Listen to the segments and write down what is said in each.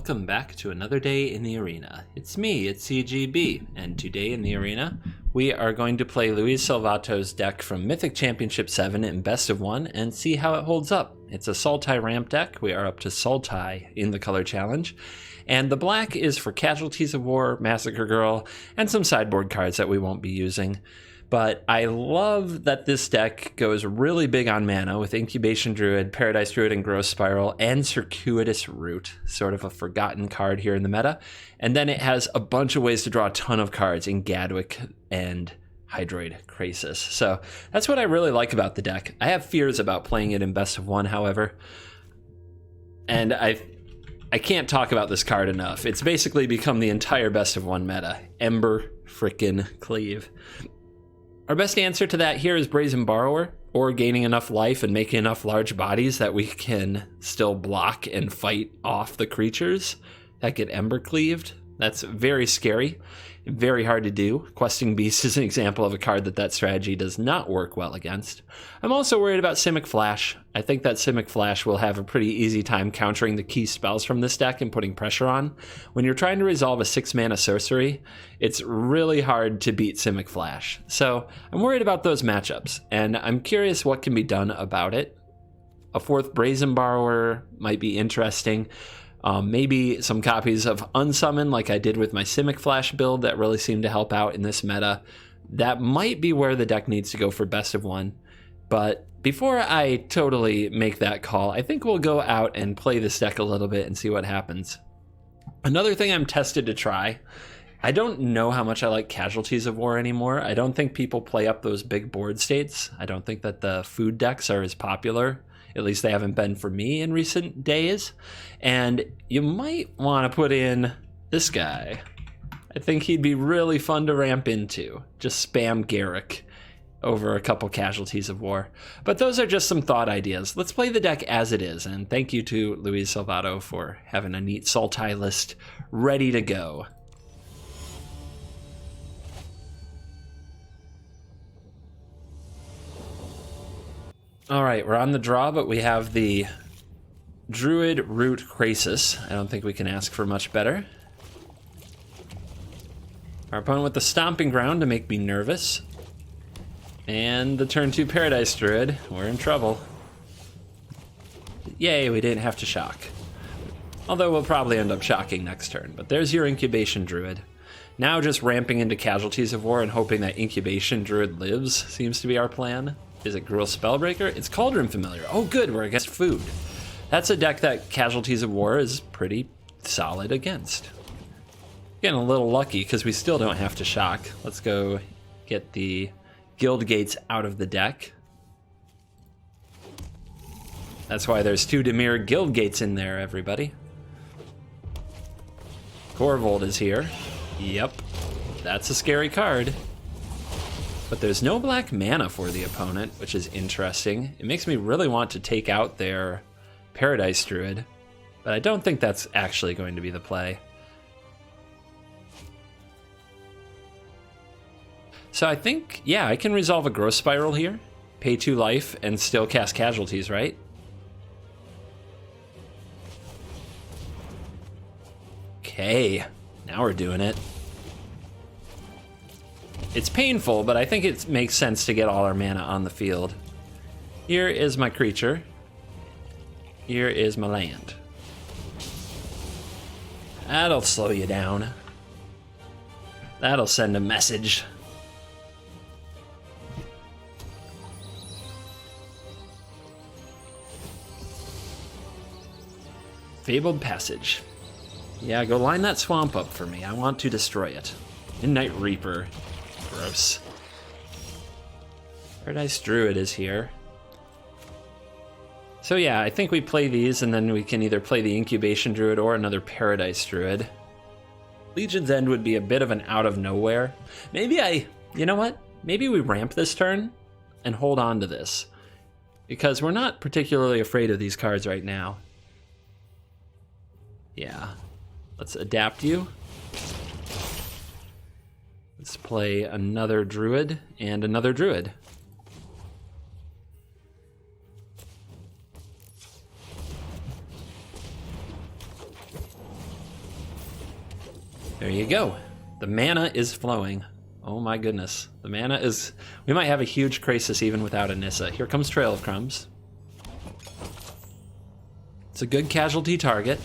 welcome back to another day in the arena. It's me, it's CGB, and today in the arena, we are going to play Luis Salvato's deck from Mythic Championship 7 in Best of 1 and see how it holds up. It's a Sultai Ramp deck. We are up to Sultai in the color challenge. And the black is for Casualties of War, Massacre Girl, and some sideboard cards that we won't be using. But I love that this deck goes really big on mana with Incubation Druid, Paradise Druid, and Growth Spiral, and Circuitous Root, sort of a forgotten card here in the meta. And then it has a bunch of ways to draw a ton of cards in Gadwick and Hydroid Krasis. So that's what I really like about the deck. I have fears about playing it in Best of 1, however. And I can't talk about this card enough. It's basically become the entire Best of 1 meta. Ember frickin' Cleave. Our best answer to that here is Brazen Borrower, or gaining enough life and making enough large bodies that we can still block and fight off the creatures that get Ember Cleaved. That's very scary, very hard to do. Questing Beast is an example of a card that strategy does not work well against. I'm also worried about Simic Flash. I think that Simic Flash will have a pretty easy time countering the key spells from this deck and putting pressure on. When you're trying to resolve a 6-mana sorcery, it's really hard to beat Simic Flash. So I'm worried about those matchups, and I'm curious what can be done about it. A 4th Brazen Borrower might be interesting. Maybe some copies of Unsummon like I did with my Simic Flash build that really seemed to help out in this meta. That might be where the deck needs to go for Best of 1. But before I totally make that call, I think we'll go out and play this deck a little bit and see what happens. Another thing I'm tested to try, I don't know how much I like Casualties of War anymore. I don't think people play up those big board states. I don't think that the food decks are as popular. At least they haven't been for me in recent days. And you might want to put in this guy. I think he'd be really fun to ramp into. Just spam Garrick over a couple Casualties of War. But those are just some thought ideas. Let's play the deck as it is. And thank you to Luis Salvato for having a neat Sultai list ready to go. All right, we're on the draw, but we have the Druid Root Krasis. I don't think we can ask for much better. Our opponent with the Stomping Ground to make me nervous. And the turn 2 Paradise Druid. We're in trouble. Yay, we didn't have to shock. Although we'll probably end up shocking next turn. But there's your Incubation Druid. Now just ramping into Casualties of War and hoping that Incubation Druid lives seems to be our plan. Is it Gruul Spellbreaker? It's Cauldron Familiar. Oh good, we're against food. That's a deck that Casualties of War is pretty solid against. Getting a little lucky because we still don't have to shock. Let's go get the Guild Gates out of the deck. That's why there's 2 Dimir Guild Gates in there, everybody. Corvold is here. Yep, that's a scary card. But there's no black mana for the opponent, which is interesting. It makes me really want to take out their Paradise Druid, but I don't think that's actually going to be the play. So I think, yeah, I can resolve a Growth Spiral here, pay 2 life, and still cast Casualties, right? Okay, now we're doing it. It's painful, but I think it makes sense to get all our mana on the field. Here is my creature. Here is my land. That'll slow you down. That'll send a message. Fabled Passage. Yeah, go line that swamp up for me. I want to destroy it. Midnight Reaper. Gross. Paradise Druid is here. So yeah, I think we play these and then we can either play the Incubation Druid or another Paradise Druid. Legion's End would be a bit of an out of nowhere. Maybe you know what? Maybe we ramp this turn and hold on to this. Because we're not particularly afraid of these cards right now. Yeah. Let's adapt you. Let's play another Druid and another Druid. There you go. The mana is flowing. Oh my goodness. The mana is... We might have a huge crisis even without a Nissa. Here comes Trail of Crumbs. It's a good casualty target.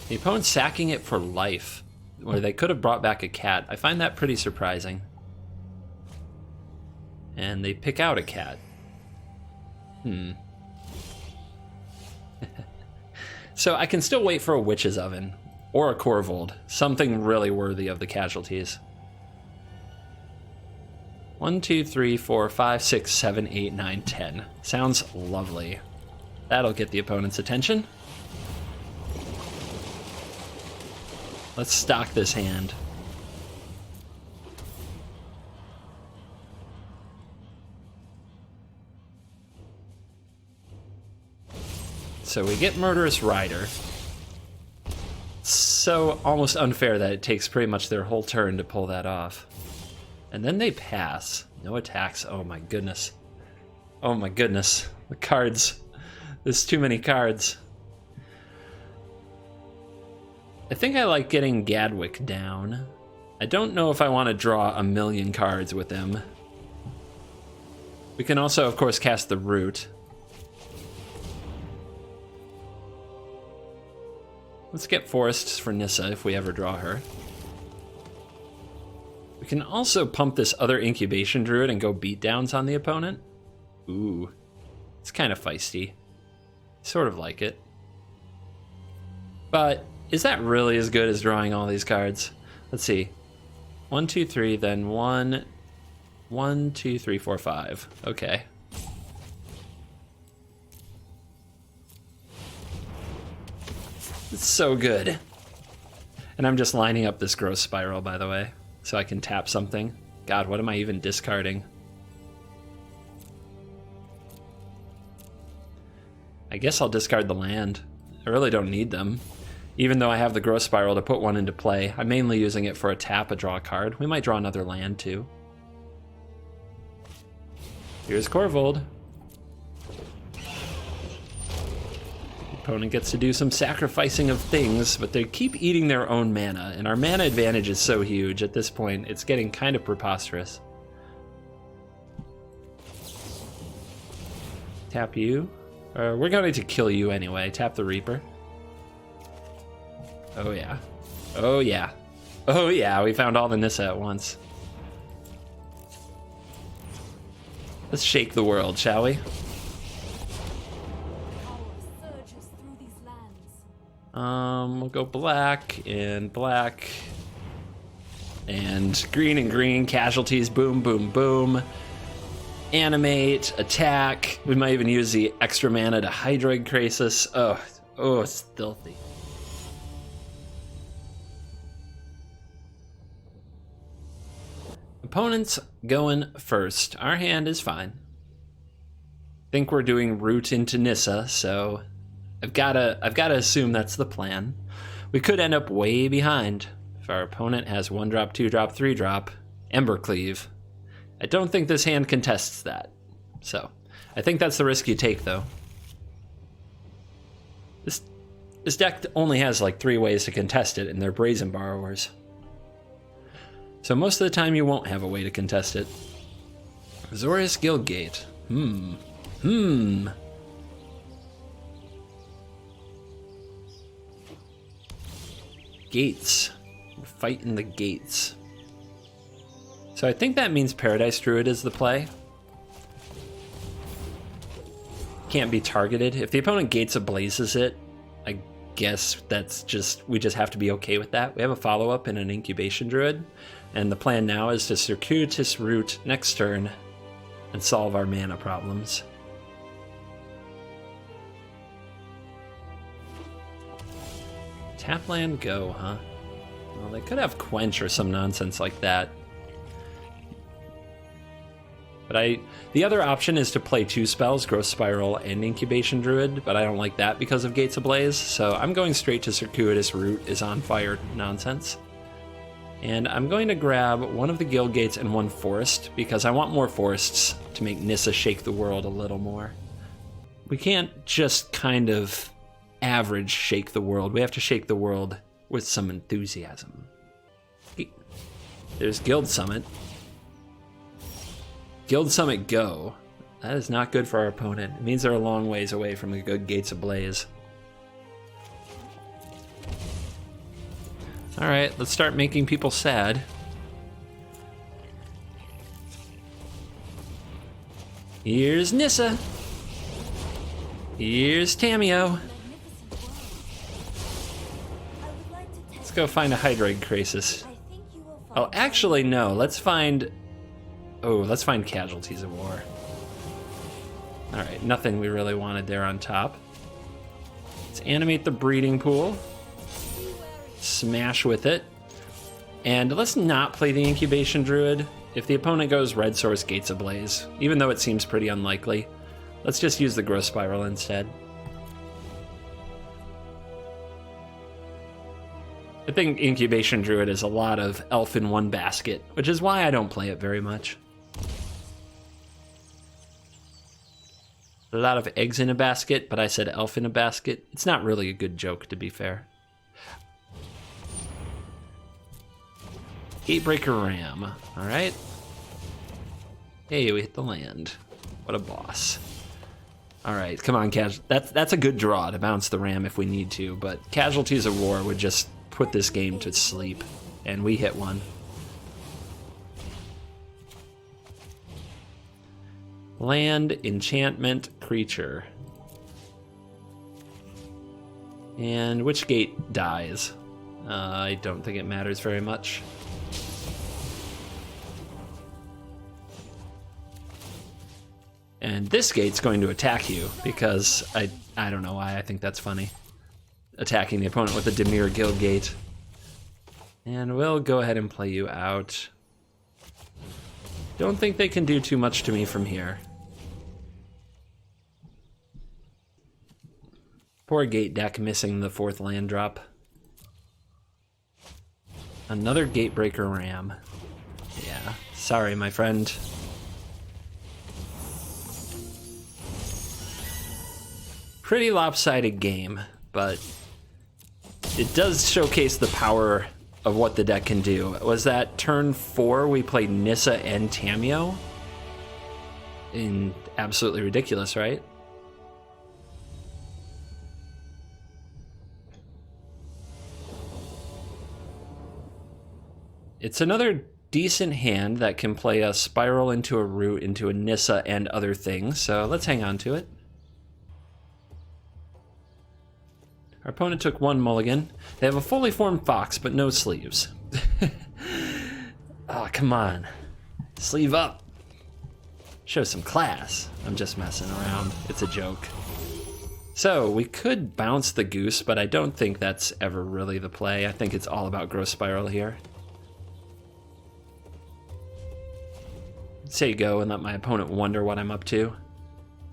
The opponent's sacking it for life, where they could have brought back a cat. I find that pretty surprising. And they pick out a cat. So I can still wait for a Witch's Oven or a Corvold, something really worthy of the casualties. 1, 2, 3, 4, 5, 6, 7, 8, 9, 10. Sounds lovely. That'll get the opponent's attention. Let's stock this hand. So we get Murderous Rider. So almost unfair that it takes pretty much their whole turn to pull that off. And then they pass. No attacks. Oh my goodness. Oh my goodness. The cards. There's too many cards. I think I like getting Gadwick down. I don't know if I want to draw a million cards with him. We can also, of course, cast the Root. Let's get Forests for Nissa if we ever draw her. We can also pump this other Incubation Druid and go beatdowns on the opponent. Ooh, it's kind of feisty. Sort of like it. But is that really as good as drawing all these cards? Let's see. 1, 2, 3, then 1, 2, 3, 4, 5. Okay. It's so good. And I'm just lining up this Growth Spiral, by the way, so I can tap something. God, what am I even discarding? I guess I'll discard the land. I really don't need them. Even though I have the Growth Spiral to put one into play, I'm mainly using it for a tap, a draw card. We might draw another land, too. Here's Corvold. Opponent gets to do some sacrificing of things, but they keep eating their own mana, and our mana advantage is so huge at this point, it's getting kind of preposterous. Tap you. We're going to kill you anyway. Tap the Reaper. Oh yeah. Oh yeah. Oh yeah, we found all the Nissa at once. Let's shake the world, shall we? We'll go black and green, casualties, boom, boom, boom. Animate, attack. We might even use the extra mana to Hydroid Crisis. Oh, it's filthy. Opponent's going first. Our hand is fine. Think we're doing Root into Nissa, so I've gotta assume that's the plan. We could end up way behind if our opponent has 1-drop, 2-drop, 3-drop, Embercleave. I don't think this hand contests that. So, I think that's the risk you take, though. This deck only has like 3 ways to contest it, and they're Brazen Borrowers. So most of the time you won't have a way to contest it. Azorius Guildgate. Gates. We're fighting the gates. So I think that means Paradise Druid is the play. Can't be targeted. If the opponent Gates Ablazes it, I guess we just have to be okay with that. We have a follow-up in an Incubation Druid, and the plan now is to Circuitous Root next turn and solve our mana problems. Tap land, go, huh? Well, they could have Quench or some nonsense like that. But the other option is to play 2 spells, Growth Spiral and Incubation Druid, but I don't like that because of Gates Ablaze, so I'm going straight to Circuitous Root is on fire nonsense. And I'm going to grab one of the Guild Gates and 1 Forest, because I want more Forests to make Nissa shake the world a little more. We can't just kind of average shake the world. We have to shake the world with some enthusiasm. There's Guild Summit. Guild Summit go. That is not good for our opponent. It means they're a long ways away from a good Gates Ablaze. Alright, let's start making people sad. Here's Nissa. Here's Tamio. Let's go find a Hydroid Crisis. Oh, actually, no. Let's find Casualties of War. Alright, nothing we really wanted there on top. Let's animate the breeding pool. Smash with it. And let's not play the Incubation Druid. If the opponent goes Red Source Gates Ablaze, even though it seems pretty unlikely, let's just use the Growth Spiral instead. I think Incubation Druid is a lot of elf in one basket, which is why I don't play it very much. A lot of eggs in a basket, but I said elf in a basket. It's not really a good joke, to be fair. Gatebreaker Ram, all right. Hey, we hit the land. What a boss. All right, come on, that's a good draw to bounce the Ram if we need to, but Casualties of War would just put this game to sleep, and we hit one. Land, enchantment, creature. And which gate dies? I don't think it matters very much. And this gate's going to attack you, because I don't know why, I think that's funny. Attacking the opponent with a Dimir Guild Gate. And we'll go ahead and play you out. Don't think they can do too much to me from here. Poor gate deck missing the 4th land drop. Another Gatebreaker Ram. Yeah, sorry, my friend. Pretty lopsided game, but it does showcase the power of what the deck can do. Was that turn 4 we played Nissa and Tamio? Absolutely ridiculous, right? It's another decent hand that can play a Spiral into a Root into a Nissa and other things, so let's hang on to it. Our opponent took 1 mulligan. They have a fully formed Fox, but no sleeves. Oh, come on. Sleeve up. Show some class. I'm just messing around. It's a joke. So, we could bounce the Goose, but I don't think that's ever really the play. I think it's all about Growth Spiral here. Say go and let my opponent wonder what I'm up to.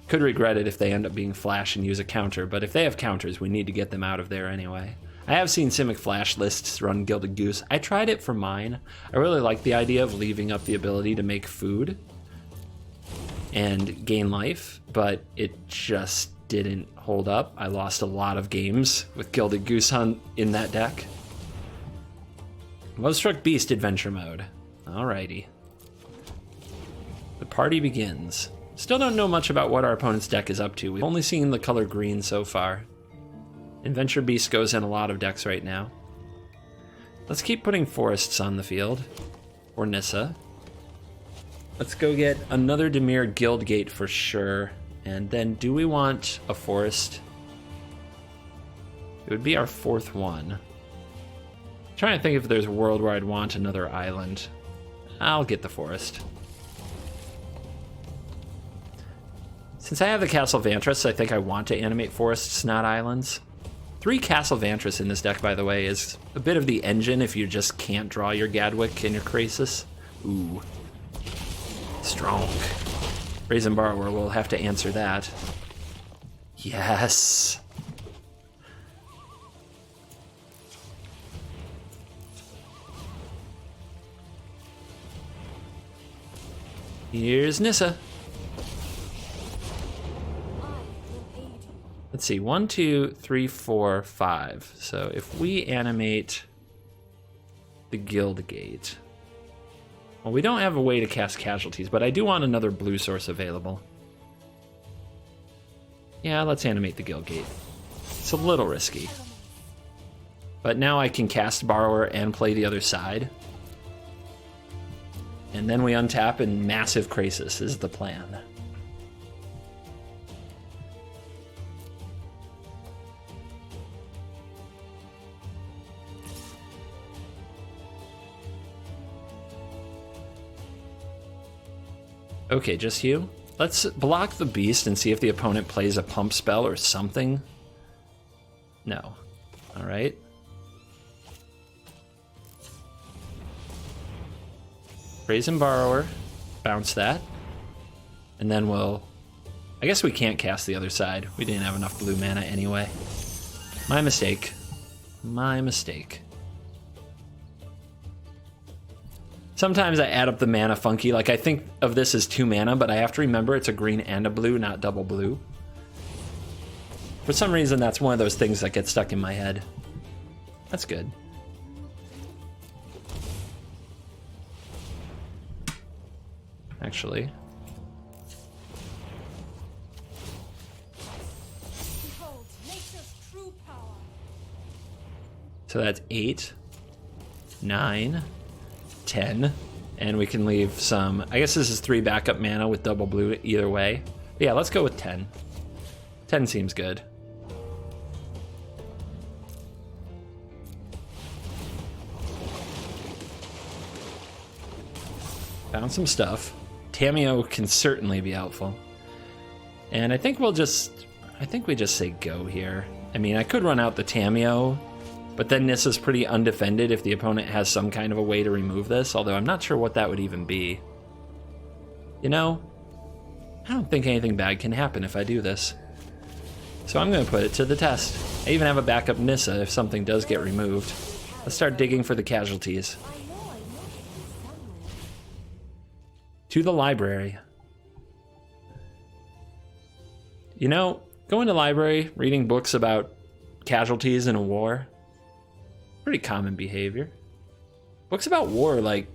Could regret it if they end up being Flash and use a counter, but if they have counters, we need to get them out of there anyway. I have seen Simic Flash lists run Gilded Goose. I tried it for mine. I really like the idea of leaving up the ability to make food and gain life, but it just didn't hold up. I lost a lot of games with Gilded Goose in that deck. Low-Struck Beast Adventure Mode. Alrighty. The party begins. Still don't know much about what our opponent's deck is up to. We've only seen the color green so far. Adventure Beast goes in a lot of decks right now. Let's keep putting forests on the field. Or Nissa. Let's go get another Dimir Guild Gate for sure. And then do we want a forest? It would be our 4th one. I'm trying to think if there's a world where I'd want another island. I'll get the forest. Since I have the Castle Vantress, I think I want to animate forests, not islands. 3 Castle Vantress in this deck, by the way, is a bit of the engine if you just can't draw your Gadwick and your Krasis. Ooh. Strong. Brazen Borrower will have to answer that. Yes. Here's Nissa. Let's see, 1, 2, 3, 4, 5. So if we animate the Guild Gate, Well, we don't have a way to cast casualties, but I do want another blue source available. Yeah, let's animate the Guild Gate. It's a little risky. But now I can cast Borrower and play the other side. And then we untap and massive Krasis is the plan. Okay, just you. Let's block the beast and see if the opponent plays a pump spell or something. No. All right. Brazen Borrower. Bounce that. And then we'll... I guess we can't cast the other side. We didn't have enough blue mana anyway. My mistake. My mistake. Sometimes I add up the mana funky. Like, I think of this as 2 mana, but I have to remember it's a green and a blue, not double blue. For some reason, that's one of those things that gets stuck in my head. That's good. Actually. Behold, nature's true power. So that's 8, 9, 10, and we can leave some... I guess this is 3 backup mana with double blue either way. But yeah, let's go with 10. 10 seems good. Found some stuff. Tamiyo can certainly be helpful. And I think we just say go here. I mean, I could run out the Tamiyo, but then Nissa's pretty undefended if the opponent has some kind of a way to remove this, although I'm not sure what that would even be. You know, I don't think anything bad can happen if I do this. So I'm going to put it to the test. I even have a backup Nissa if something does get removed. Let's start digging for the casualties. To the library. You know, going to the library, reading books about casualties in a war, pretty common behavior. Books about war, like,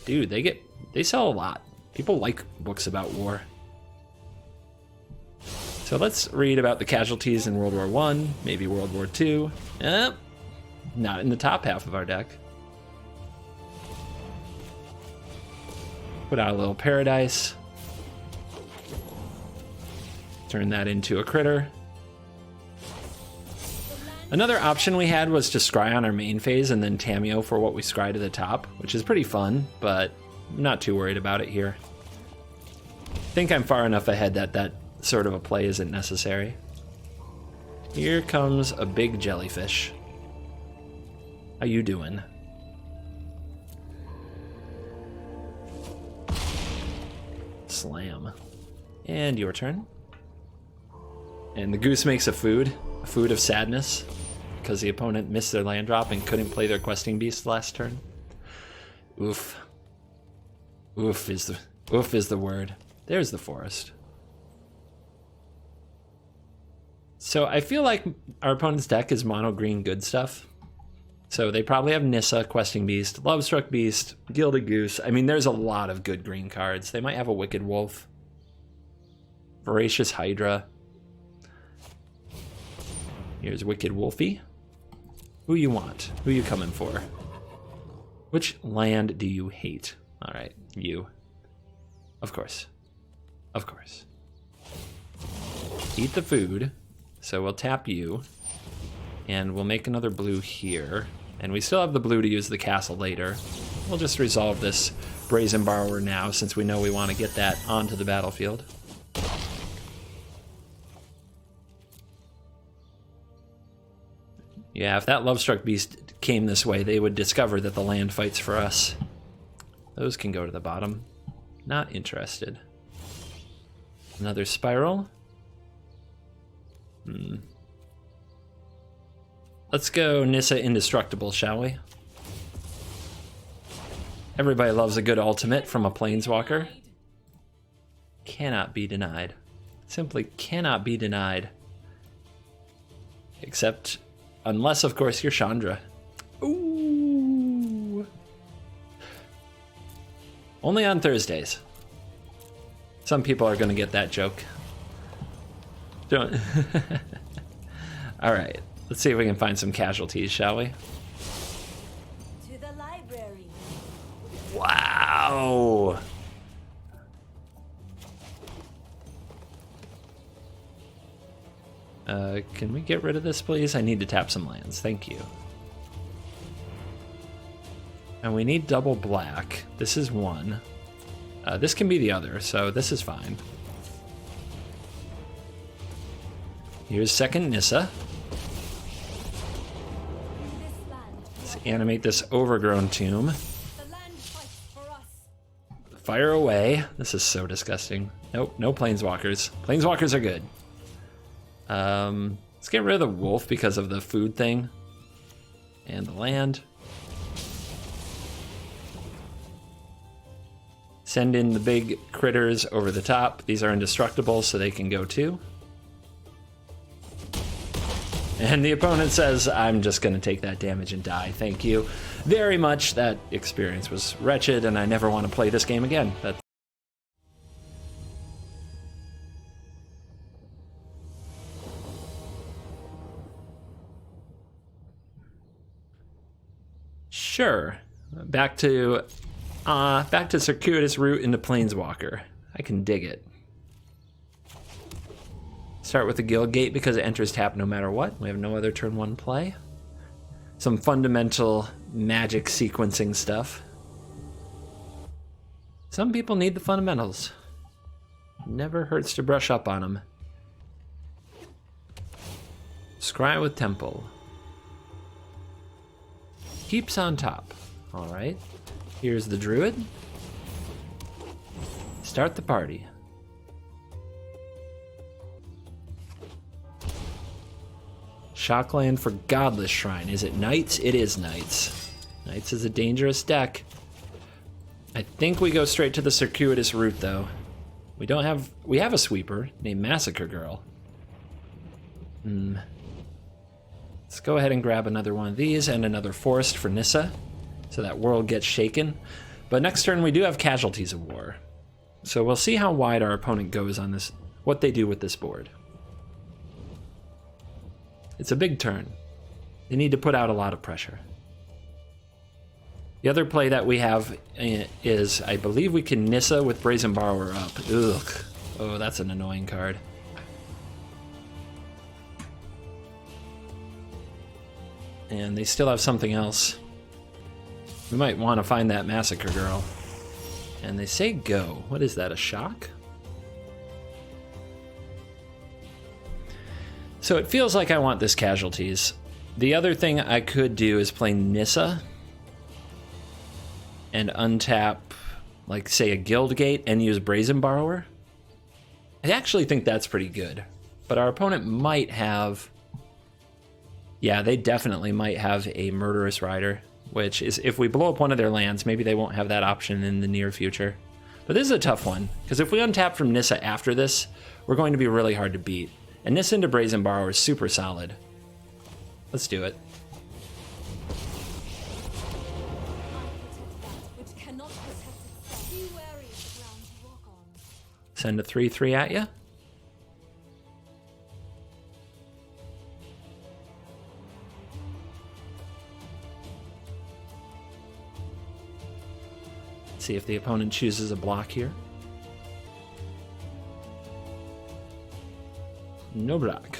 dude, they sell a lot. People like books about war. So let's read about the casualties in World War I, maybe World War II. Not in the top half of our deck. Put out a little Paradise. Turn that into a critter. Another option we had was to scry on our main phase and then Tamiyo for what we scry to the top, which is pretty fun, but I'm not too worried about it here. I think I'm far enough ahead that that sort of a play isn't necessary. Here comes a big jellyfish. How you doing? Slam. And your turn. And the goose makes a food of sadness, because the opponent missed their land drop and couldn't play their questing beast last turn. Oof. Oof is the word. There's the forest. So I feel like our opponent's deck is mono green good stuff. So they probably have Nissa, Questing Beast, Lovestruck Beast, Gilded Goose. I mean, there's a lot of good green cards. They might have a Wicked Wolf, Voracious Hydra. Here's Wicked Wolfie. Who you want? Who you coming for? Which land do you hate? All right, you. Of course. Of course. Eat the food. So we'll tap you. And we'll make another blue here. And we still have the blue to use the castle later. We'll just resolve this Brazen Borrower now, since we know we want to get that onto the battlefield. Yeah, if that Lovestruck Beast came this way, they would discover that the land fights for us. Those can go to the bottom. Not interested. Another Spiral. Let's go Nissa Indestructible, shall we? Everybody loves a good ultimate from a Planeswalker. Cannot be denied. Simply cannot be denied. Except, unless, of course, you're Chandra. Ooh. Only on Thursdays. Some people are going to get that joke. Don't. All right, let's see if we can find some casualties, shall we? To the library. Wow. Can we get rid of this, please? I need to tap some lands. Thank you. And we need double black. This is one. This can be the other, so this is fine. Here's second Nissa. This land. Let's animate this overgrown tomb. The land fights for us. Fire away. This is so disgusting. Nope, no planeswalkers. Planeswalkers are good. Let's get rid of the wolf because of the food thing. And the land. Send in the big critters over the top. These are indestructible, so they can go too. And the opponent says, I'm just going to take that damage and die. Thank you very much. That experience was wretched, and I never want to play this game again. That's sure. Back to circuitous route into Planeswalker. I can dig it. Start with the Guild Gate because it enters tap no matter what. We have no other turn one play. Some fundamental magic sequencing stuff. Some people need the fundamentals. Never hurts to brush up on them. Scry with Temple. Keeps on top. All right. Here's the Druid. Start the party. Shockland for Godless Shrine. Is it Knights? It is Knights. Knights is a dangerous deck. I think we go straight to the circuitous route, though. We have a sweeper named Massacre Girl. Let's go ahead and grab another one of these and another Forest for Nissa, so that world gets shaken. But next turn we do have Casualties of War. So we'll see how wide our opponent goes on this, what they do with this board. It's a big turn. They need to put out a lot of pressure. The other play that we have is, I believe we can Nissa with Brazen Borrower up. Ugh. Oh, that's an annoying card. And they still have something else. We might want to find that Massacre Girl. And they say go. What is that, a shock? So it feels like I want this Casualties. The other thing I could do is play Nissa and untap, like, say, a Guild Gate and use Brazen Borrower. I actually think that's pretty good. But our opponent might have... Yeah, they definitely might have a Murderous Rider, which is, if we blow up one of their lands, maybe they won't have that option in the near future. But this is a tough one, because if we untap from Nissa after this, we're going to be really hard to beat. And Nissa into Brazen Borrower is super solid. Let's do it. Send a 3/3 at you. See if the opponent chooses a block here. No block.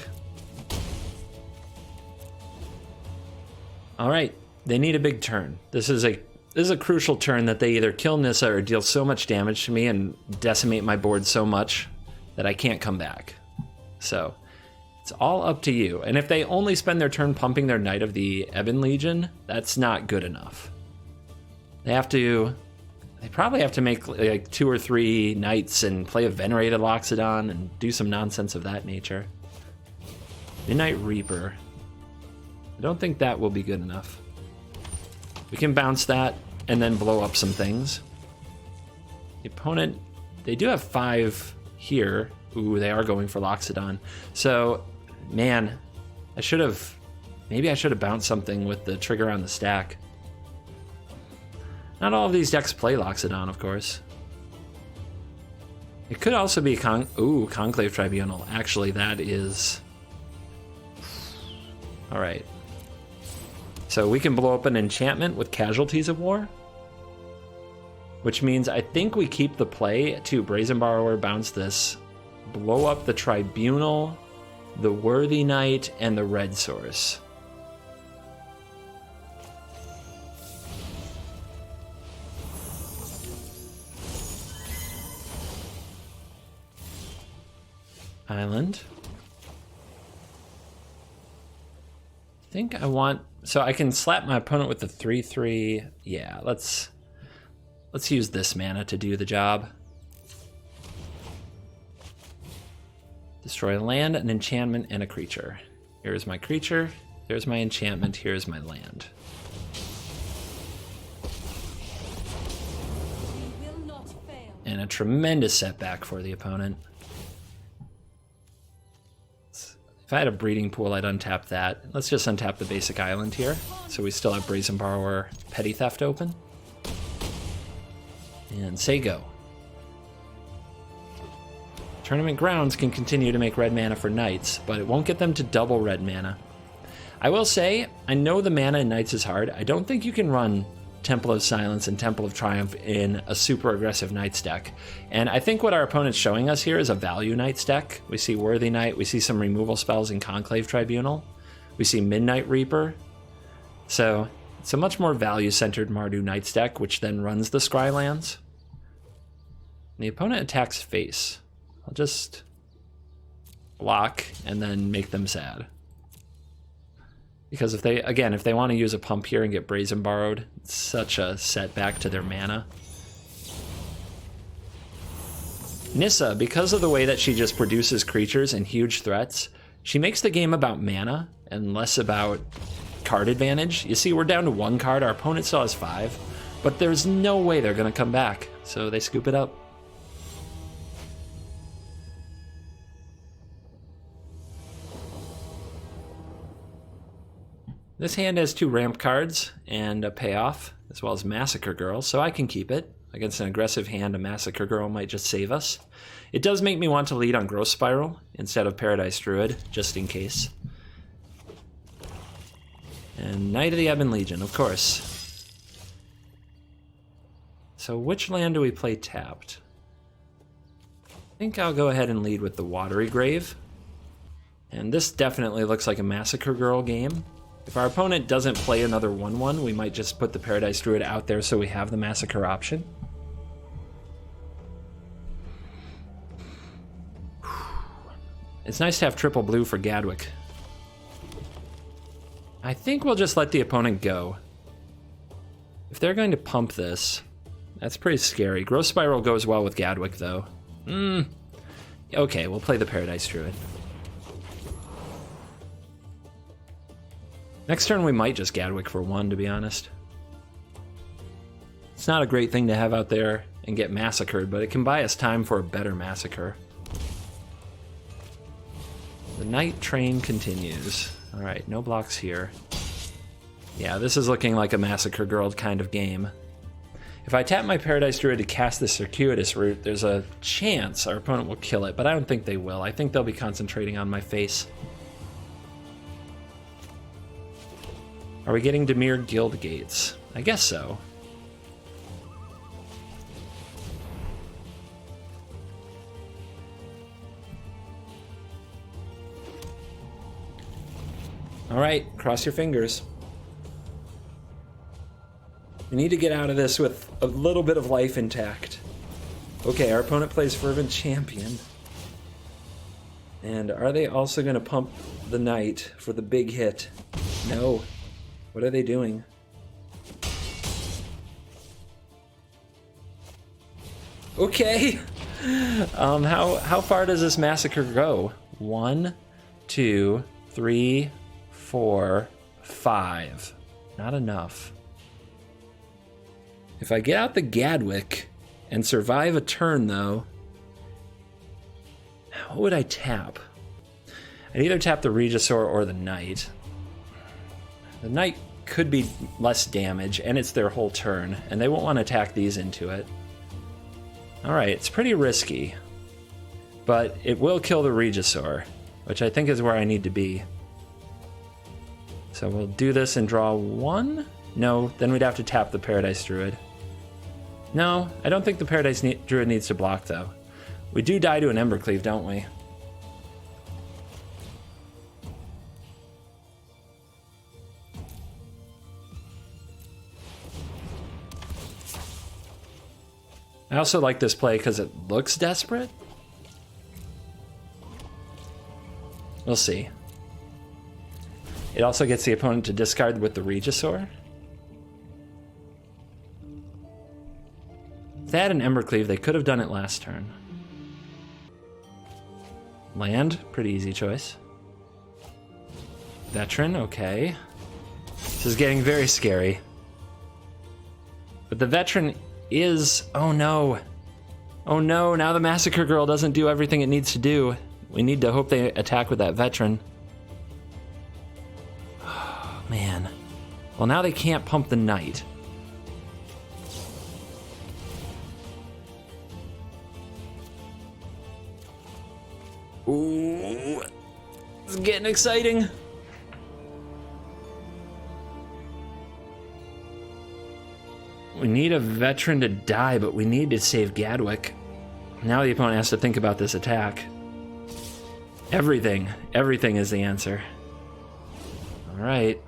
All right, they need a big turn. This is a crucial turn that they either kill Nissa or deal so much damage to me and decimate my board so much that I can't come back. So it's all up to you. And if they only spend their turn pumping their Knight of the Ebon Legion, that's not good enough. They probably have to make like 2 or 3 Knights and play a Venerated Loxodon and do some nonsense of that nature. Midnight Reaper. I don't think that will be good enough. We can bounce that and then blow up some things. The opponent, they do have 5 here. Ooh, they are going for Loxodon. So, man, maybe I should have bounced something with the trigger on the stack. Not all of these decks play Loxodon, of course. It could also be Conclave Tribunal. Actually, that is... Alright. So we can blow up an enchantment with Casualties of War. Which means I think we keep the play to Brazen Borrower, bounce this, blow up the Tribunal, the Worthy Knight, and the Red Source. Island. I think I want... So I can slap my opponent with the 3/3. Yeah, let's use this mana to do the job. Destroy a land, an enchantment, and a creature. Here's my creature. There's my enchantment. Here's my land. We will not fail. And a tremendous setback for the opponent. If I had a breeding pool, I'd untap that. Let's just untap the basic island here. So we still have Brazen Borrower, Petty Theft open. And say go. Tournament Grounds can continue to make red mana for Knights, but it won't get them to double red mana. I will say, I know the mana in Knights is hard. I don't think you can run Temple of Silence and Temple of Triumph in a super aggressive Knights deck. And I think what our opponent's showing us here is a value Knights deck. We see Worthy Knight, we see some removal spells in Conclave Tribunal, we see Midnight Reaper. So it's a much more value-centered Mardu Knights deck, which then runs the Scry lands. And the opponent attacks face. I'll just block and then make them sad. Because if they want to use a pump here and get Brazen Borrowed, it's such a setback to their mana. Nissa, because of the way that she just produces creatures and huge threats, she makes the game about mana and less about card advantage. You see, we're down to 1 card, our opponent still has 5, but there's no way they're going to come back, so they scoop it up. This hand has 2 ramp cards and a payoff, as well as Massacre Girl, so I can keep it. Against an aggressive hand, a Massacre Girl might just save us. It does make me want to lead on Growth Spiral instead of Paradise Druid, just in case. And Knight of the Ebon Legion, of course. So which land do we play tapped? I think I'll go ahead and lead with the Watery Grave. And this definitely looks like a Massacre Girl game. If our opponent doesn't play another 1/1, we might just put the Paradise Druid out there so we have the Massacre option. It's nice to have triple blue for Gadwick. I think we'll just let the opponent go. If they're going to pump this, that's pretty scary. Growth Spiral goes well with Gadwick, though. Okay, we'll play the Paradise Druid. Next turn we might just Gadwick for 1, to be honest. It's not a great thing to have out there and get massacred, but it can buy us time for a better massacre. The night train continues. Alright, no blocks here. Yeah, this is looking like a Massacre Girl kind of game. If I tap my Paradise Druid to cast the Circuitous Route, there's a chance our opponent will kill it, but I don't think they will. I think they'll be concentrating on my face. Are we getting Dimir Guild Gates? I guess so. Alright, cross your fingers. We need to get out of this with a little bit of life intact. Okay, our opponent plays Fervent Champion. And are they also going to pump the Knight for the big hit? No. What are they doing? Okay. How far does this massacre go? 1, 2, 3, 4, 5. Not enough. If I get out the Gadwick and survive a turn, though, what would I tap? I'd either tap the Regisaur or the Knight. The Knight could be less damage, and it's their whole turn, and they won't want to attack these into it. Alright, it's pretty risky, but it will kill the Regisaur, which I think is where I need to be. So we'll do this and draw one? No, then we'd have to tap the Paradise Druid. No, I don't think the Paradise Druid needs to block, though. We do die to an Embercleave, don't we? I also like this play because it looks desperate. We'll see. It also gets the opponent to discard with the Regisaur. If they had an Embercleave, they could have done it last turn. Land, pretty easy choice. Veteran, okay. This is getting very scary. But the Veteran is... oh no. Oh no, now the Massacre Girl doesn't do everything it needs to do. We need to hope they attack with that Veteran. Oh, man. Well, now they can't pump the Knight. Ooh, it's getting exciting. We need a Veteran to die, but we need to save Gadwick. Now the opponent has to think about this attack. Everything is the answer. All right.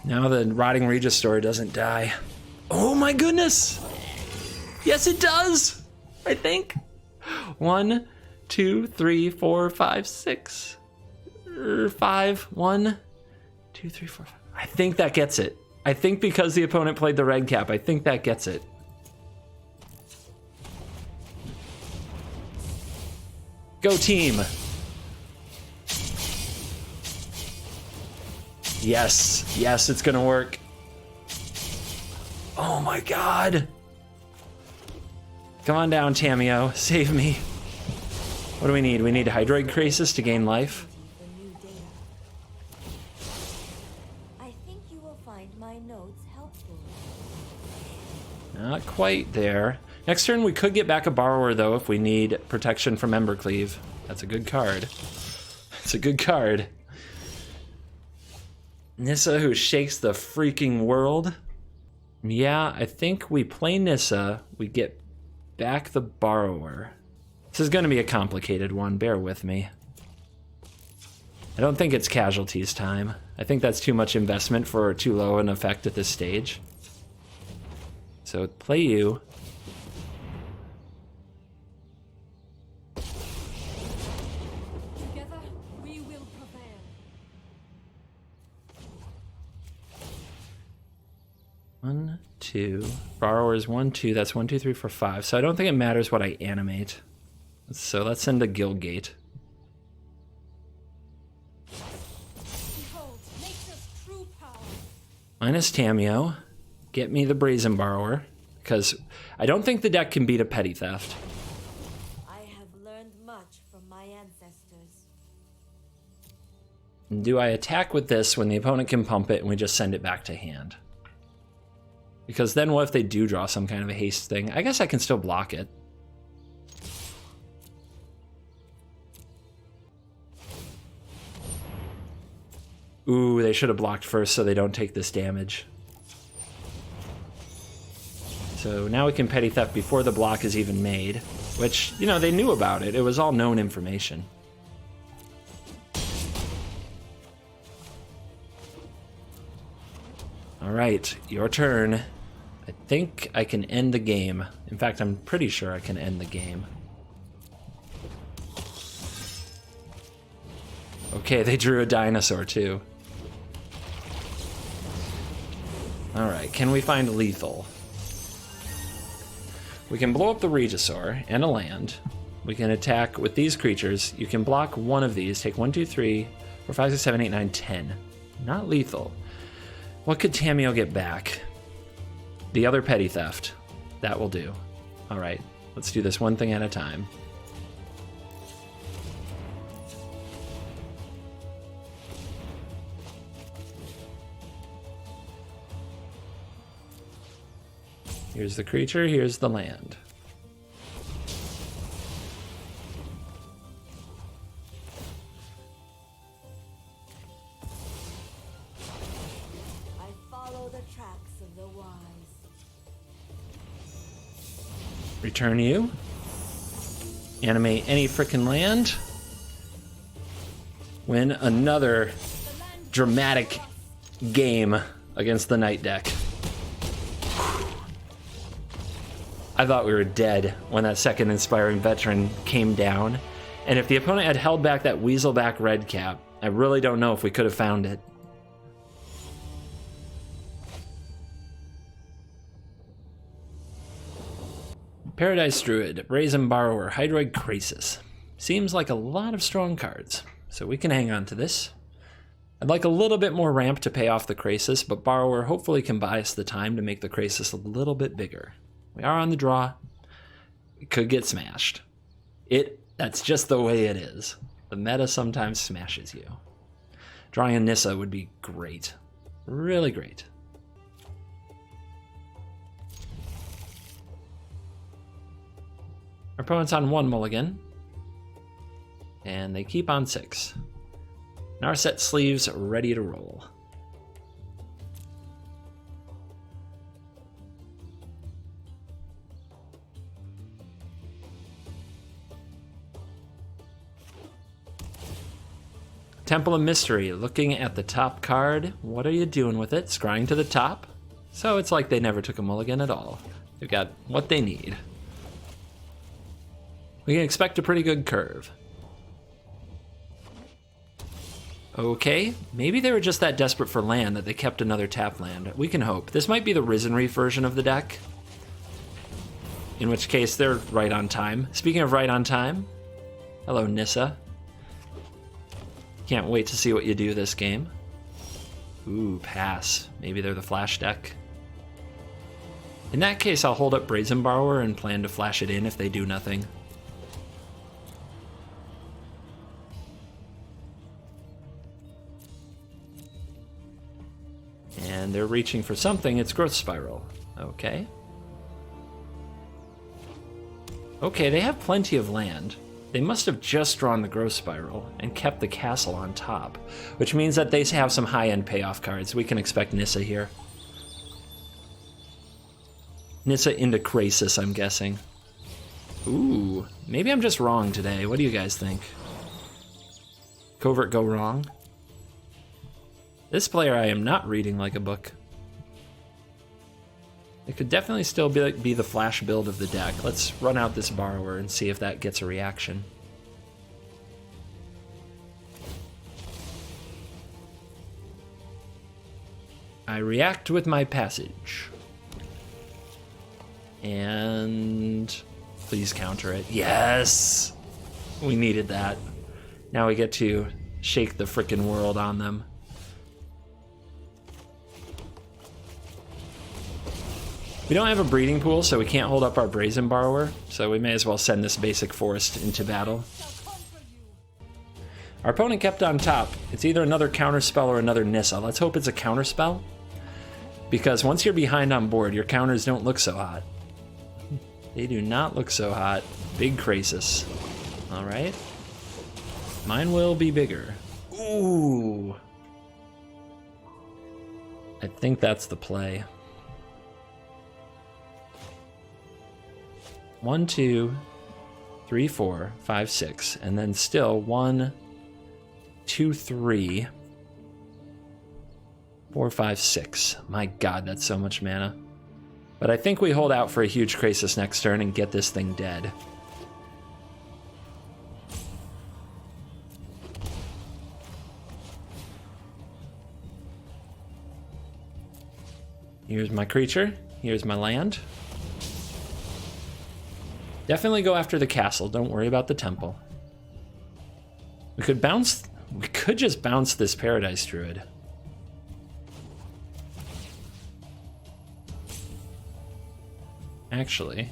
Now the Rotting Regisaur doesn't die. Oh my goodness! Yes, it does! I think. 1, 2, 3, 4, 5, 6. 5. 1, 2, 3, 4, 5. I think that gets it. I think because the opponent played the red cap, I think that gets it. Go team! Yes, yes, it's gonna work. Oh my god! Come on down, Tamio. Save me. What do we need? We need Hydroid Krasis to gain life. I think you will find my notes helpful. Not quite there. Next turn we could get back a Borrower, though, if we need protection from Embercleave. That's a good card. It's a good card. Nissa, who shakes the freaking world. Yeah, I think we play Nissa. We get back the Borrower. This is going to be a complicated one. Bear with me. I don't think it's Casualties time. I think that's too much investment for too low an effect at this stage. So play you. Together, we will prevail. 1, 2. Borrowers 1, 2. That's 1, 2, 3, 4, 5. So I don't think it matters what I animate. So let's send a Guildgate. Behold, nature's true power. Minus Tamio. Get me the Brazen Borrower. Because I don't think the deck can beat a Petty Theft. I have learned much from my ancestors. Do I attack with this when the opponent can pump it and we just send it back to hand? Because then what if they do draw some kind of a haste thing? I guess I can still block it. Ooh, they should have blocked first so they don't take this damage. So now we can Petty Theft before the block is even made, which, you know, they knew about it. It was all known information. All right, your turn. I think I can end the game. In fact, I'm pretty sure I can end the game. Okay, they drew a dinosaur too. All right, can we find lethal? We can blow up the Regisaur and a land. We can attack with these creatures. You can block one of these. Take 1, 2, 3, 4, 5, 6, 7, 8, 9, 10. Not lethal. What could Tamio get back? The other petty theft. That will do. All right, let's do this one thing at a time. Here's the creature, here's the land. I follow the tracks of the wise. Return you. Animate any frickin' land. Win another dramatic game against the Knight deck. I thought we were dead when that second Inspiring Veteran came down. And if the opponent had held back that Weaselback red cap, I really don't know if we could have found it. Paradise Druid, Brazen Borrower, Hydroid Krasis. Seems like a lot of strong cards, so we can hang on to this. I'd like a little bit more ramp to pay off the Krasis, but Borrower hopefully can buy us the time to make the Krasis a little bit bigger. We are on the draw. It could get smashed. That's just the way it is. The meta sometimes smashes you. Drawing a Nissa would be great. Really great. Our opponent's on 1 mulligan. And they keep on 6. Narset sleeves ready to roll. Temple of Mystery, looking at the top card. What are you doing with it? Scrying to the top. So it's like they never took a mulligan at all. They've got what they need. We can expect a pretty good curve. Okay, maybe they were just that desperate for land that they kept another tap land. We can hope. This might be the Risen Reef version of the deck. In which case, they're right on time. Speaking of right on time, hello Nissa. Can't wait to see what you do this game. Ooh, pass. Maybe they're the flash deck. In that case, I'll hold up Brazen Borrower and plan to flash it in if they do nothing. And they're reaching for something. It's Growth Spiral. Okay. Okay, they have plenty of land. They must have just drawn the Growth Spiral and kept the castle on top, which means that they have some high-end payoff cards. We can expect Nissa here. Nissa into Krasis, I'm guessing. Ooh, maybe I'm just wrong today. What do you guys think? Covert go wrong? This player I am not reading like a book. It could definitely still be the flash build of the deck. Let's run out this Borrower and see if that gets a reaction. I react with my passage. And please counter it. Yes! We needed that. Now we get to shake the frickin' world on them. We don't have a breeding pool, so we can't hold up our Brazen Borrower, so we may as well send this basic forest into battle. Our opponent kept on top. It's either another counterspell or another Nissa. Let's hope it's a counterspell, because once you're behind on board, your counters don't look so hot. They do not look so hot. Big Krasis. All right. Mine will be bigger. Ooh. I think that's the play. 1, 2, 3, 4, 5, 6, and then still 1, 2, 3, 4, 5, 6. My god, that's so much mana. But I think we hold out for a huge Krasis next turn and get this thing dead. Here's my creature. Here's my land. Definitely go after the castle. Don't worry about the temple. We could just bounce this Paradise Druid. Actually.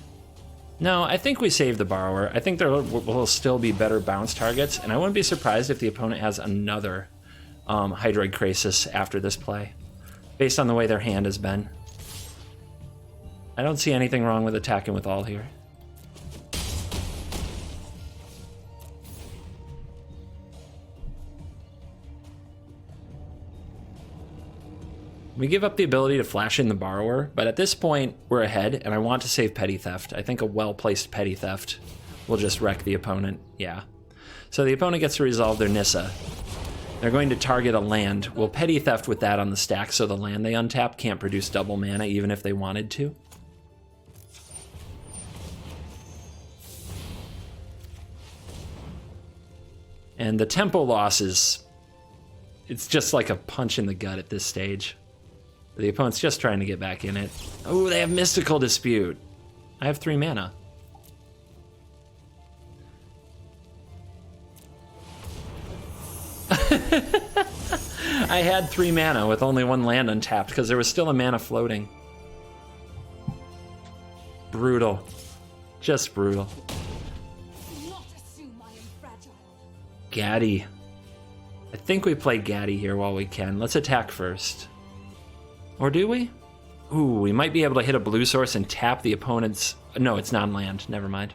No, I think we save the borrower. I think there will still be better bounce targets, and I wouldn't be surprised if the opponent has another Hydroid Krasis after this play, based on the way their hand has been. I don't see anything wrong with attacking with all here. We give up the ability to flash in the borrower, but at this point, we're ahead, and I want to save Petty Theft. I think a well-placed Petty Theft will just wreck the opponent. Yeah. So the opponent gets to resolve their Nissa. They're going to target a land. We'll Petty Theft with that on the stack so the land they untap can't produce double mana even if they wanted to. And the tempo loss is... it's just like a punch in the gut at this stage. The opponent's just trying to get back in it. Oh, they have Mystical Dispute. I have 3 mana. I had 3 mana with only 1 land untapped because there was still a mana floating. Brutal. Just brutal. Gaddy. I think we play Gaddy here while we can. Let's attack first. Or do we? Ooh, we might be able to hit a blue source and tap the opponent's... no, it's non-land. Never mind.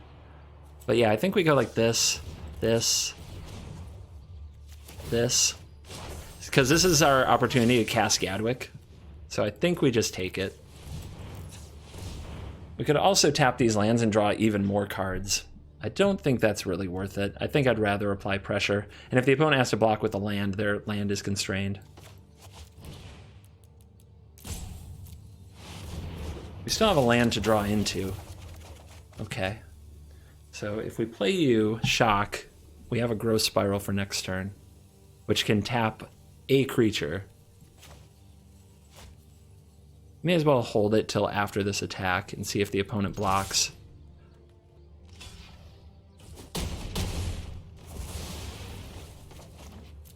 But yeah, I think we go like this, this, this. Because this is our opportunity to cast Gadwick. So I think we just take it. We could also tap these lands and draw even more cards. I don't think that's really worth it. I think I'd rather apply pressure. And if the opponent has to block with a land, their land is constrained. We still have a land to draw into. Okay. So if we play you Shock, we have a Growth Spiral for next turn, which can tap a creature. May as well hold it till after this attack and see if the opponent blocks.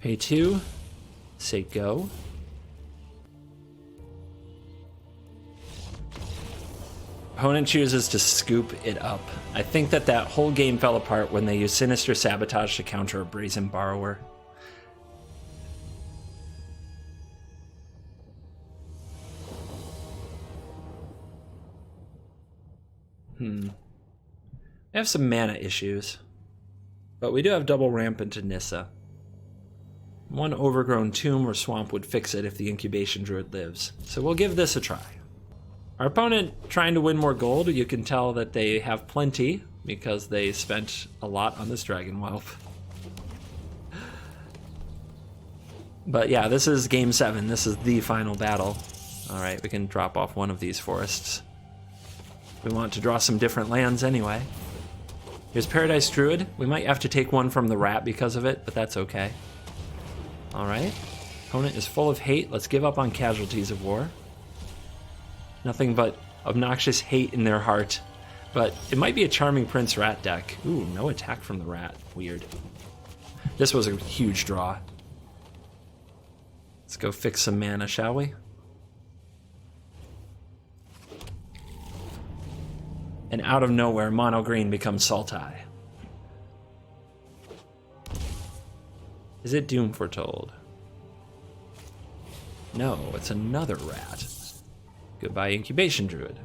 Pay 2, say go. Opponent chooses to scoop it up. I think that whole game fell apart when they used Sinister Sabotage to counter a Brazen Borrower. We have some mana issues, but we do have double ramp into Nissa. 1 overgrown tomb or swamp would fix it if the Incubation Druid lives, so we'll give this a try. Our opponent trying to win more gold, you can tell that they have plenty because they spent a lot on this Dragon Whelp. But yeah, this is game 7. This is the final battle. Alright, we can drop off one of these forests. We want to draw some different lands anyway. Here's Paradise Druid. We might have to take one from the rat because of it, but that's okay. Alright. Opponent is full of hate. Let's give up on Casualties of War. Nothing but obnoxious hate in their heart. But it might be a Charming Prince rat deck. Ooh, no attack from the rat. Weird. This was a huge draw. Let's go fix some mana, shall we? And out of nowhere, mono green becomes Sultai. Is it Doom Foretold? No, it's another rat. Goodbye, Incubation Druid.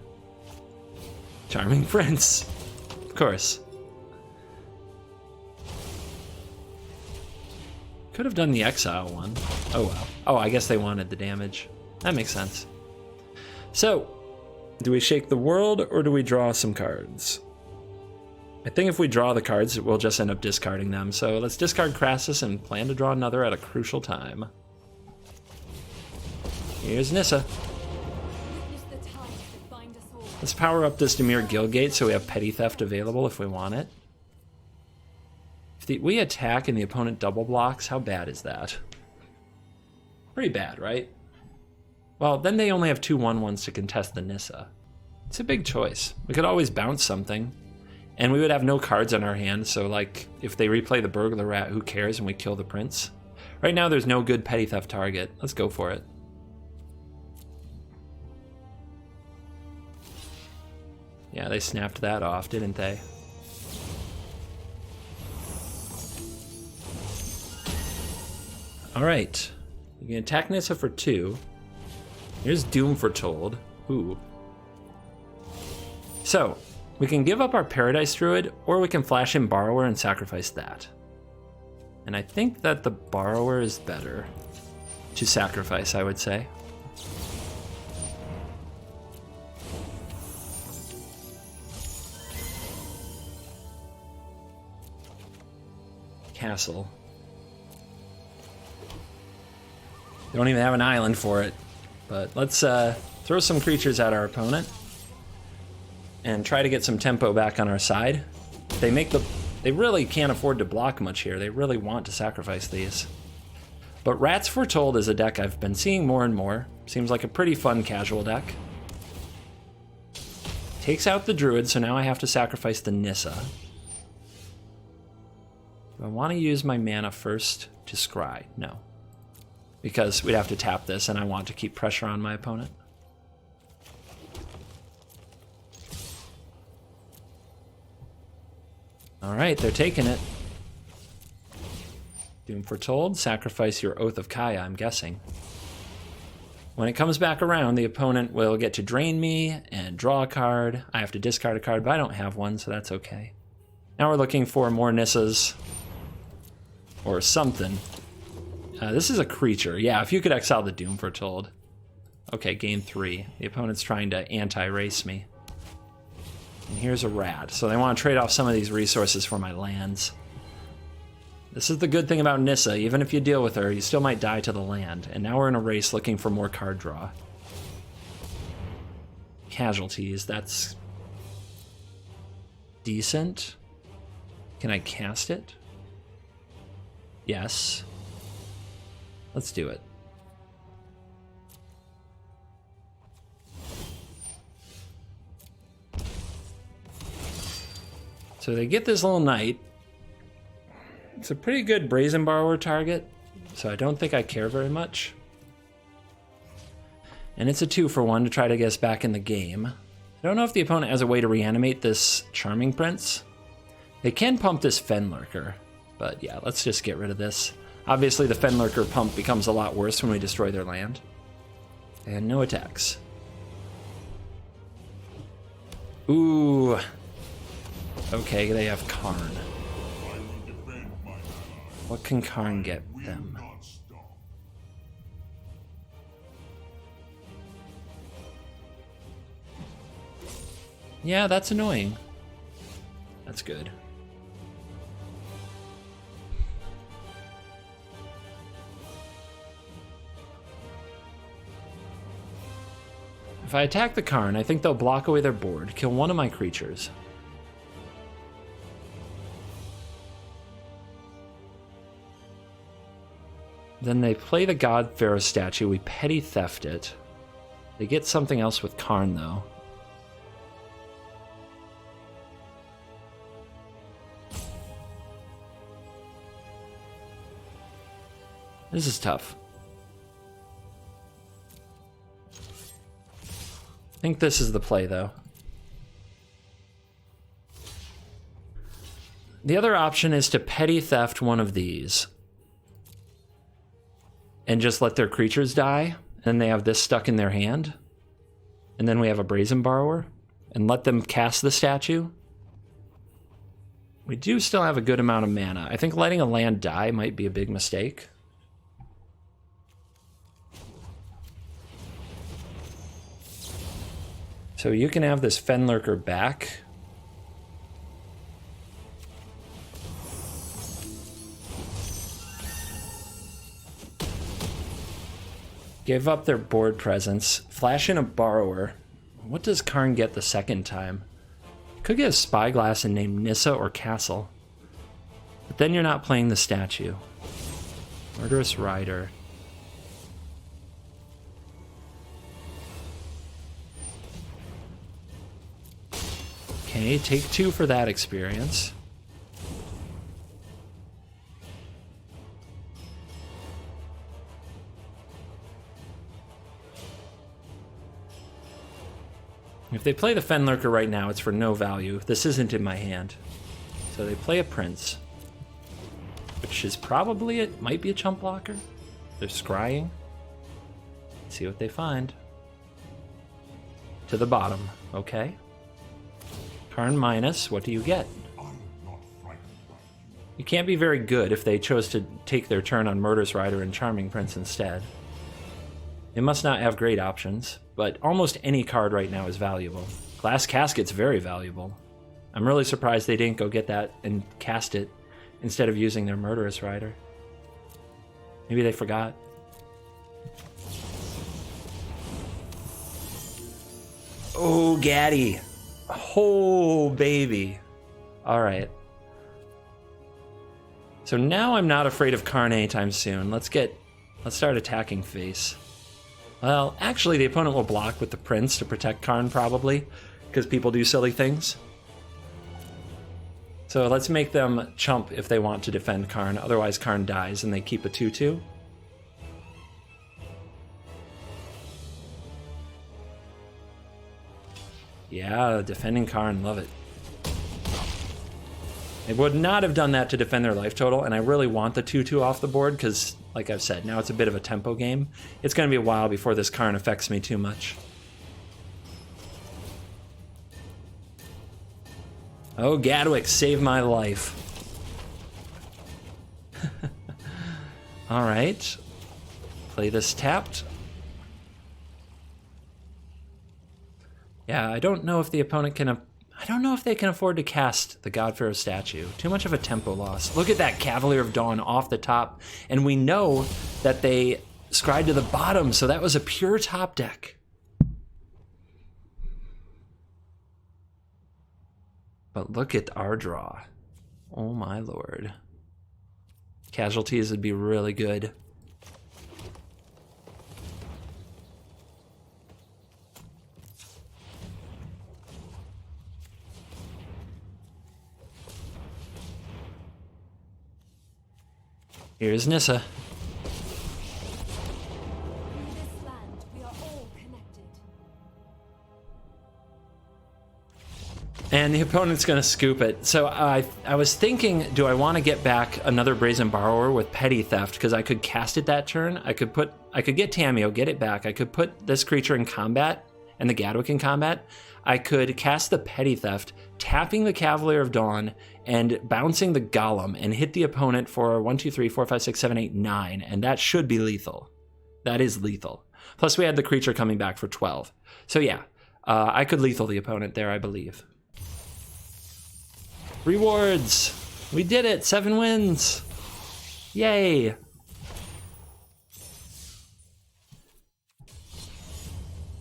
Charming Prince. Of course. Could have done the Exile one. Oh well. Oh, I guess they wanted the damage. That makes sense. So, do we shake the world or do we draw some cards? I think if we draw the cards, we'll just end up discarding them. So let's discard Crassus and plan to draw another at a crucial time. Here's Nissa. Let's power up this Dimir Guildgate so we have Petty Theft available if we want it. If we attack and the opponent double blocks, how bad is that? Pretty bad, right? Well, then they only have 2 1/1s to contest the Nissa. It's a big choice. We could always bounce something, and we would have no cards on our hand, so like, if they replay the Burglar Rat, who cares, and we kill the Prince? Right now there's no good Petty Theft target. Let's go for it. Yeah, they snapped that off, didn't they? Alright. You can attack Nissa for 2. Here's Doom Foretold. Ooh. So, we can give up our Paradise Druid, or we can flash in Borrower and sacrifice that. And I think that the Borrower is better to sacrifice, I would say. Castle. They don't even have an island for it. But let's throw some creatures at our opponent and try to get some tempo back on our side. They really can't afford to block much here. They really want to sacrifice these. But Rats Foretold is a deck I've been seeing more and more. Seems like a pretty fun casual deck. Takes out the Druid, so now I have to sacrifice the Nissa. Do I want to use my mana first to scry? No. Because we'd have to tap this, and I want to keep pressure on my opponent. Alright, they're taking it. Doom Foretold, sacrifice your Oath of Kaya, I'm guessing. When it comes back around, the opponent will get to drain me and draw a card. I have to discard a card, but I don't have one, so that's okay. Now we're looking for more Nissas. Or something. This is a creature. Yeah, if you could exile the Doom Foretold. Okay, game 3. The opponent's trying to anti-race me. And here's a rat. So they want to trade off some of these resources for my lands. This is the good thing about Nissa. Even if you deal with her, you still might die to the land. And now we're in a race looking for more card draw. Casualties, that's decent. Can I cast it? Yes. Let's do it. So they get this little knight. It's a pretty good Brazen Borrower target, so I don't think I care very much. And it's a 2-for-1 to try to get us back in the game. I don't know if the opponent has a way to reanimate this Charming Prince. They can pump this Fenlurker, but yeah, let's just get rid of this. Obviously the Fenlurker pump becomes a lot worse when we destroy their land. And no attacks. Ooh. Okay, they have Karn. What can Karn get them? Yeah, that's annoying. That's good. If I attack the Karn, I think they'll block away their board, kill one of my creatures. Then they play the God Pharaoh statue, we petty theft it. They get something else with Karn though. This is tough. I think this is the play though. The other option is to petty theft one of these. And just let their creatures die, and they have this stuck in their hand. And then we have a Brazen Borrower, and let them cast the statue. We do still have a good amount of mana. I think letting a land die might be a big mistake. So you can have this Fenlurker back. Give up their board presence. Flash in a Borrower. What does Karn get the second time? Could get a Spyglass and name Nissa or Castle. But then you're not playing the statue. Murderous Rider. Okay, take 2 for that experience. If they play the Fenlurker right now, it's for no value. This isn't in my hand. So they play a Prince, which is probably, it might be a chump blocker. They're scrying. See what they find. To the bottom, okay. Karn minus, what do you get? You can't be very good if they chose to take their turn on Murderous Rider and Charming Prince instead. They must not have great options, but almost any card right now is valuable. Glass Casket's very valuable. I'm really surprised they didn't go get that and cast it instead of using their Murderous Rider. Maybe they forgot. Oh, Gaddy. Oh, baby. All right. So now I'm not afraid of Karn anytime soon. Let's start attacking face. Well, actually the opponent will block with the Prince to protect Karn probably, because people do silly things. So let's make them chump if they want to defend Karn, otherwise Karn dies and they keep a 2/2. Yeah, defending Karn, love it. They would not have done that to defend their life total, and I really want the 2/2 off the board because, like I've said, now it's a bit of a tempo game. It's going to be a while before this Karn affects me too much. Oh, Gadwick, save my life. All right. Play this tapped. Yeah, I don't know if the opponent can... I don't know if they can afford to cast the God Pharaoh statue. Too much of a tempo loss. Look at that Cavalier of Dawn off the top. And we know that they scried to the bottom, so that was a pure top deck. But look at our draw. Oh my lord. Casualties would be really good. Here's Nissa. In this land, we are all connected. And the opponent's going to scoop it. So I was thinking, do I want to get back another Brazen Borrower with Petty Theft? Because I could cast it that turn. I could get Tamio, get it back. I could put this creature in combat and the Gadwick in combat. I could cast the Petty Theft, tapping the Cavalier of Dawn and bouncing the Golem and hit the opponent for 1, 2, 3, 4, 5, 6, 7, 8, 9. And that should be lethal. That is lethal. Plus we had the creature coming back for 12. So yeah, I could lethal the opponent there, I believe. Rewards! We did it! 7 wins! Yay!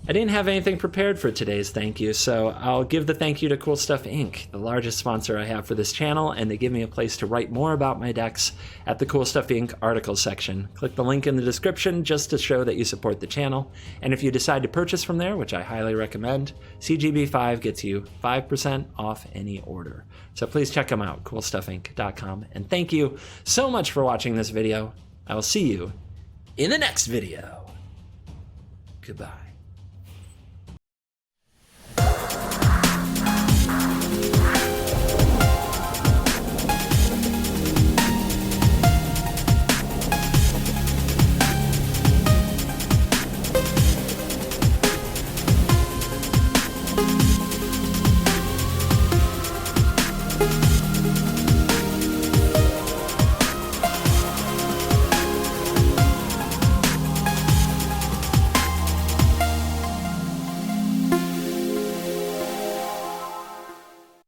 I didn't have anything prepared for today's thank you, so I'll give the thank you to Cool Stuff Inc., the largest sponsor I have for this channel, and they give me a place to write more about my decks at the Cool Stuff Inc. articles section. Click the link in the description just to show that you support the channel, and if you decide to purchase from there, which I highly recommend, CGB5 gets you 5% off any order. So please check them out, coolstuffinc.com, and thank you so much for watching this video. I will see you in the next video. Goodbye.